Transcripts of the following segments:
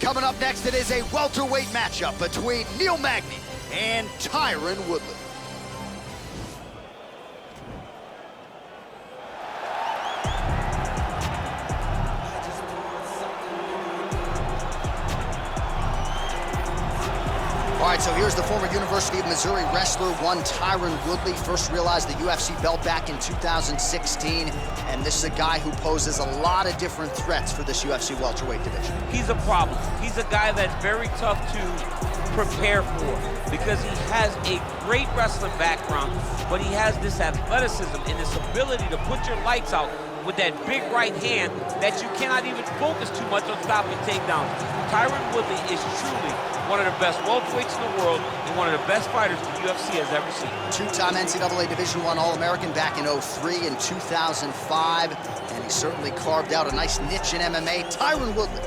Coming up next, it is a welterweight matchup between Neil Magny and Taron Woodley. All right, so here's the former University of Missouri wrestler, one Taron Woodley. First realized the UFC belt back in 2016, and this is a guy who poses a lot of different threats for this UFC welterweight division. He's a problem. He's a guy that's very tough to prepare for because he has a great wrestling background, but he has this athleticism and this ability to put your lights out with that big right hand that you cannot even focus too much on stopping takedowns. Taron Woodley is truly one of the best welterweights in the world and one of the best fighters the UFC has ever seen. Two-time NCAA Division I All-American back in 03 and 2005, and he certainly carved out a nice niche in MMA. Taron Woodley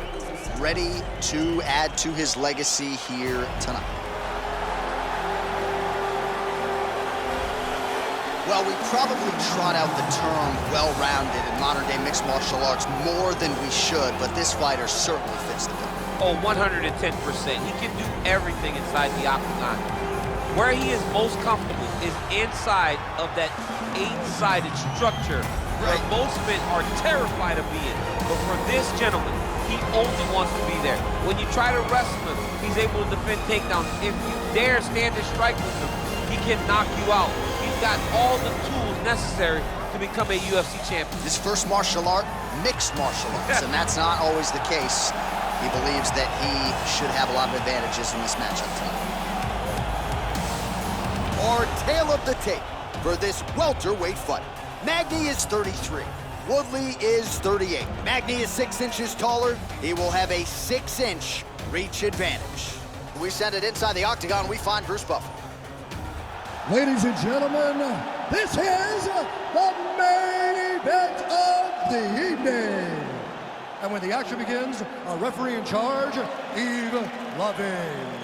ready to add to his legacy here tonight. Well, we probably trot out the term well-rounded in modern-day mixed martial arts more than we should, but this fighter certainly fits the bill. Oh, 110%. He can do everything inside the octagon. Where he is most comfortable is inside of that 8-sided structure where most men are terrified of being. But for this gentleman, he only wants to be there. When you try to wrestle him, he's able to defend takedowns. If you dare stand and strike with him, he can knock you out. He's got all the tools necessary to become a UFC champion. His first martial art, mixed martial arts, and that's not always the case. He believes that he should have a lot of advantages in this matchup tonight. Our tail of the tape for this welterweight fight. Magny is 33. Woodley is 38. Magny is 6 inches taller. He will have a 6-inch reach advantage. We send it inside the octagon. We find Bruce Buffer. Ladies and gentlemen, this is the main event of the evening. And when the action begins, our referee in charge, Yves Loving.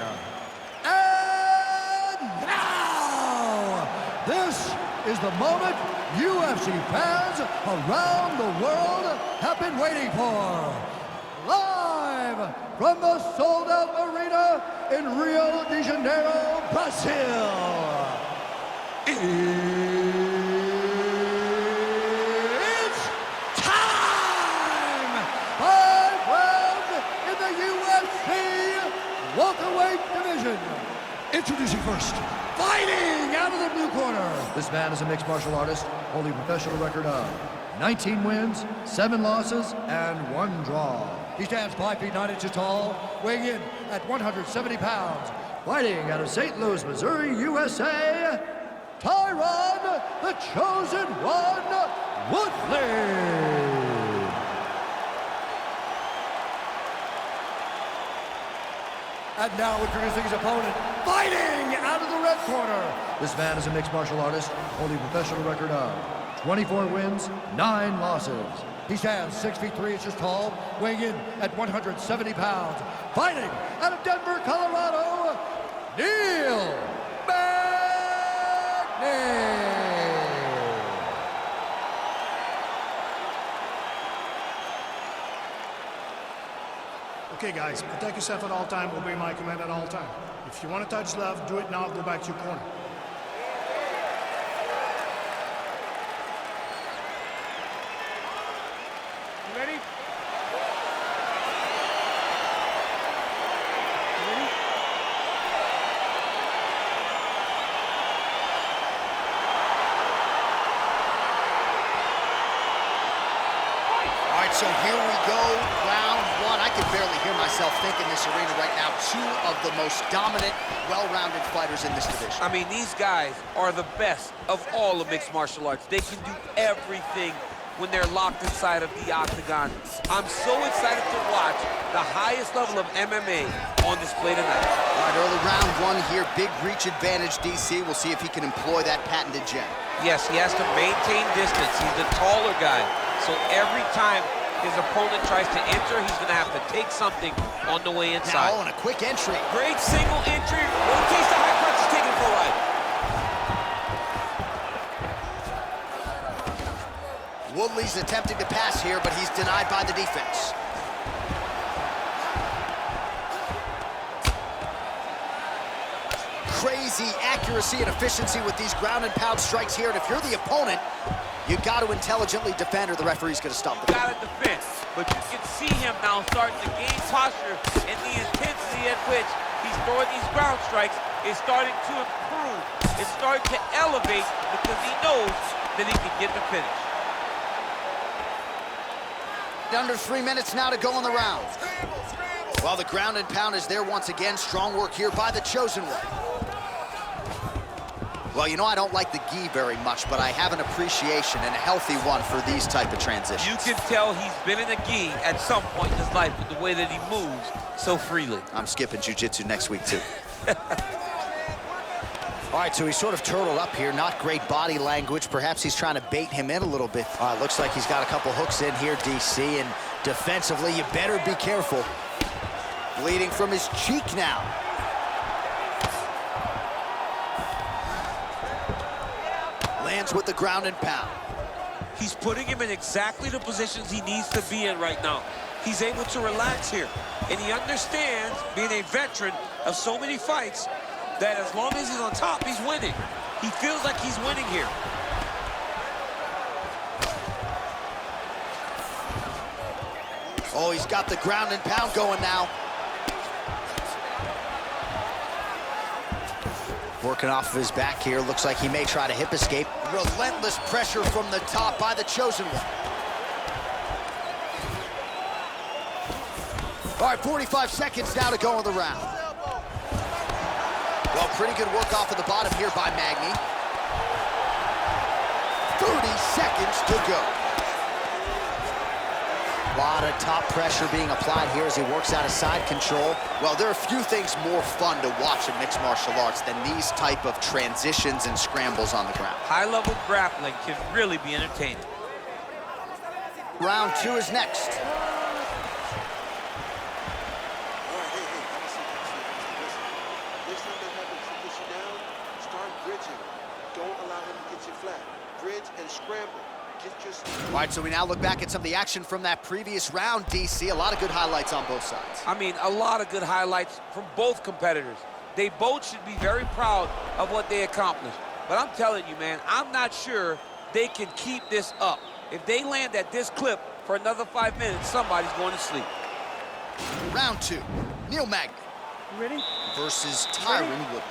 And now, this is the moment UFC fans around the world have been waiting for. Live from the sold-out arena in Rio de Janeiro, Brazil. It's time! 5 rounds in the UFC welterweight division. Introducing first, fighting out of the blue corner. This man is a mixed martial artist, holding a professional record of 19 wins, 7 losses, and 1 draw. He stands 5 feet 9 inches tall, weighing in at 170 pounds. Fighting out of St. Louis, Missouri, USA, Taron, the Chosen One, Woodley. And now introducing his opponent, fighting out of the red corner. This man is a mixed martial artist, holding a professional record of 24 wins, 9 losses. He stands 6 feet 3 inches tall, weighing in at 170 pounds. Fighting out of Denver, Colorado, Neil Magny. Okay, guys, protect yourself at all time. Obey my command at all time. If you want to touch left, do it now. Go back to your corner. You ready? You ready? All right, so here we go, round 1. I can barely hear myself think in this arena right now. 2 of the most dominant, well-rounded fighters in this division. I mean, these guys are the best of all of mixed martial arts. They can do everything when they're locked inside of the octagon. I'm so excited to watch the highest level of MMA on display tonight. All right, early round 1 here, big reach advantage, DC. We'll see if he can employ that patented gem. Yes, he has to maintain distance. He's the taller guy. So every time his opponent tries to enter, he's going to have to take something on the way inside. Now, and a quick entry. Great single entry. Rotates the high punch, is taken for a ride. Woodley's attempting to pass here, but he's denied by the defense. DC, accuracy and efficiency with these ground and pound strikes here. And if you're the opponent, you got to intelligently defend or the referee's going to stop the Got to defend, but you can see him now starting to gain posture, and the intensity at which he's throwing these ground strikes is starting to improve. It's starting to elevate because he knows that he can get the finish. Under 3 minutes now to go in the round. Well, the ground and pound is there once again. Strong work here by the chosen one. Well, you know, I don't like the gi very much, but I have an appreciation and a healthy one for these type of transitions. You can tell he's been in a gi at some point in his life with the way that he moves so freely. I'm skipping jiu-jitsu next week, too. All right, so he's sort of turtled up here. Not great body language. Perhaps he's trying to bait him in a little bit. Looks like he's got a couple hooks in here, DC, and defensively, you better be careful. Bleeding from his cheek now. Lands with the ground and pound. He's putting him in exactly the positions he needs to be in right now. He's able to relax here, and he understands, being a veteran of so many fights, that as long as he's on top, he's winning. He feels like he's winning here. Oh, he's got the ground and pound going now. Working off of his back here. Looks like he may try to hip escape. Relentless pressure from the top by the chosen one. All right, 45 seconds now to go in the round. Well, pretty good work off of the bottom here by Magny. 30 seconds to go. A lot of top pressure being applied here as he works out of side control. Well, there are a few things more fun to watch in mixed martial arts than these type of transitions and scrambles on the ground. High-level grappling can really be entertaining. Round 2 is next. All right, so we now look back at some of the action from that previous round, DC. A lot of good highlights on both sides. I mean, a lot of good highlights from both competitors. They both should be very proud of what they accomplished. But I'm telling you, man, I'm not sure they can keep this up. If they land at this clip for another 5 minutes, somebody's going to sleep. Round 2, Neil Magny. Ready? Versus Taron Woodley.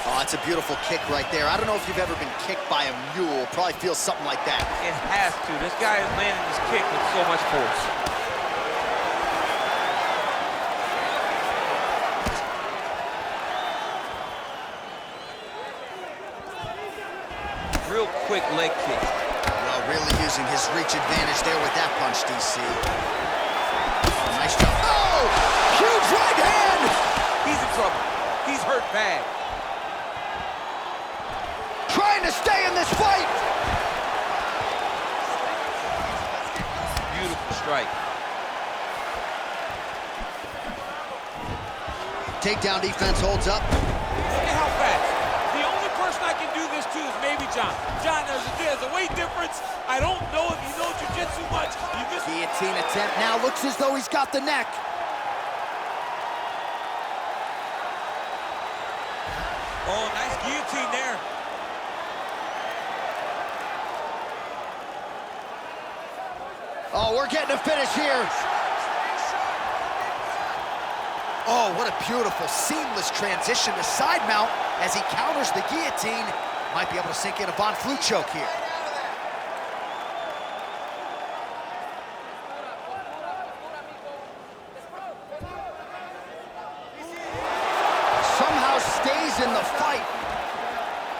Oh, that's a beautiful kick right there. I don't know if you've ever been kicked by a mule. Probably feels something like that. It has to. This guy is landing this kick with so much force. Real quick leg kick. Well, really using his reach advantage there with that punch, DC. Oh, nice job. Oh! Huge right hand! He's in trouble. He's hurt bad. Trying to stay in this fight. Beautiful strike. Takedown defense holds up. Look at how fast. The only person I can do this to is maybe John. John, there's a weight difference. I don't know if you know jiu-jitsu much. You missed. Guillotine attempt now. Looks as though he's got the neck. Oh, nice guillotine there. Oh, we're getting a finish here. Oh, what a beautiful, seamless transition to side mount as he counters the guillotine. Might be able to sink in a Von Flue choke here. Somehow stays in the fight.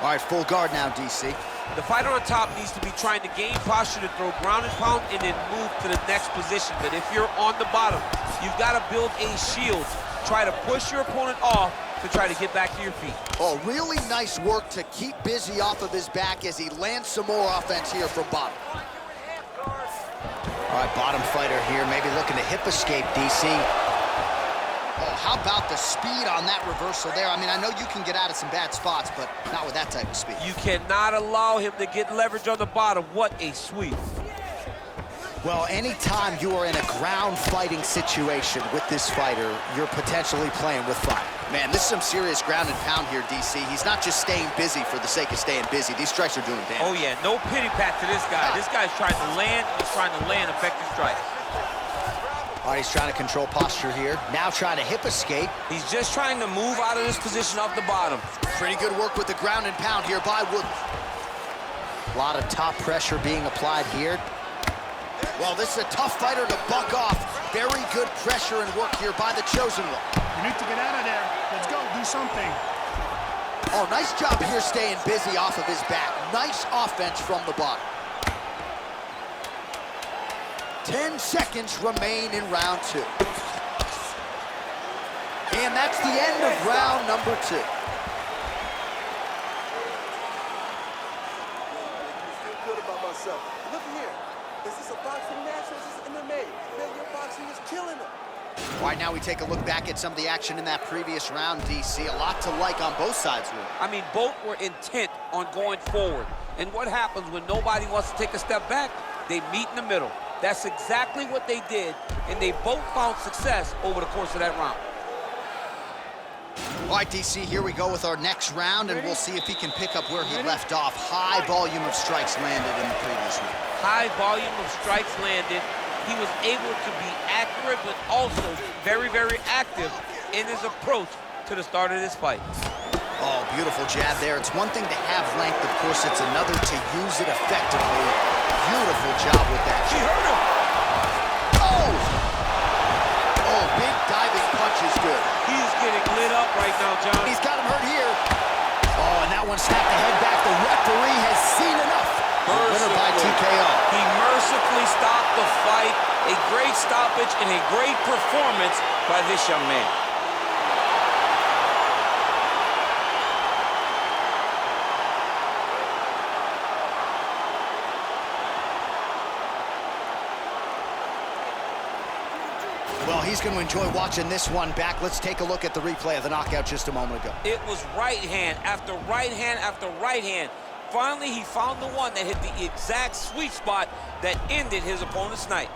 All right, full guard now, DC. The fighter on top needs to be trying to gain posture to throw ground and pound and then move to the next position. But if you're on the bottom, you've got to build a shield. Try to push your opponent off to try to get back to your feet. Oh, really nice work to keep busy off of his back as he lands some more offense here from bottom. All right, bottom fighter here, maybe looking to hip escape, DC. Oh, how about the speed on that reversal there? I mean, I know you can get out of some bad spots, but not with that type of speed. You cannot allow him to get leverage on the bottom. What a sweep. Well, anytime you are in a ground fighting situation with this fighter, you're potentially playing with fire. Man, this is some serious ground and pound here, DC. He's not just staying busy for the sake of staying busy. These strikes are doing damage. Oh, yeah, no pity pat to this guy. This guy's trying to land, he's trying to land effective strikes. All right, he's trying to control posture here. Now trying to hip escape. He's just trying to move out of this position off the bottom. Pretty good work with the ground and pound here by Wood. A lot of top pressure being applied here. Well, this is a tough fighter to buck off. Very good pressure and work here by the chosen one. You need to get out of there. Let's go, do something. Oh, nice job here staying busy off of his back. Nice offense from the bottom. 10 seconds remain in round 2. And that's the end of round number 2. Good about myself. Look here. Is this a boxing match or is this MMA? Man, your boxing is killing them. All right, now we take a look back at some of the action in that previous round, DC. A lot to like on both sides, Will. I mean, both were intent on going forward. And what happens when nobody wants to take a step back? They meet in the middle. That's exactly what they did, and they both found success over the course of that round. All right, DC, here we go with our next round, and we'll see if he can pick up where he left off. High volume of strikes landed in the previous round. High volume of strikes landed. He was able to be accurate, but also very, very active in his approach to the start of this fight. Oh, beautiful jab there. It's one thing to have length, of course, it's another to use it effectively. Beautiful job with that. She hurt him. Oh! Oh, big diving punch is good. He's getting lit up right now, John. He's got him hurt here. Oh, and that one snapped the head back. The referee has seen enough. Winner by TKO. He mercifully stopped the fight. A great stoppage and a great performance by this young man. Well, he's going to enjoy watching this one back. Let's take a look at the replay of the knockout just a moment ago. It was right hand after right hand after right hand. Finally, he found the one that hit the exact sweet spot that ended his opponent's night.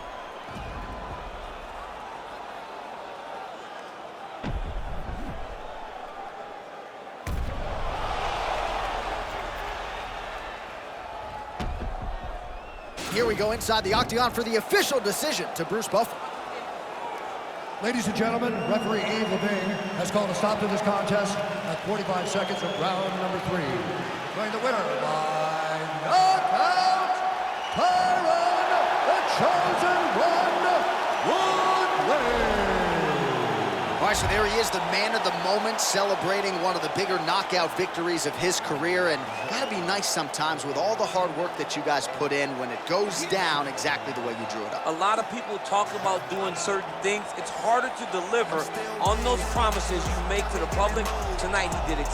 Here we go inside the octagon for the official decision to Bruce Buffer. Ladies and gentlemen, referee Yves Levine has called a stop to this contest at 45 seconds of round number 3. Going the winner by knockout, Taron, the chosen one, Woodley. All right, so there he is, the man of the moment, celebrating one of the bigger knockout victories of his career. And gotta be nice sometimes with all the hard work that you guys put in when it goes down exactly the way you drew it up. A lot of people talk about doing certain things. It's harder to deliver on those promises you make to the public. Tonight, he did exactly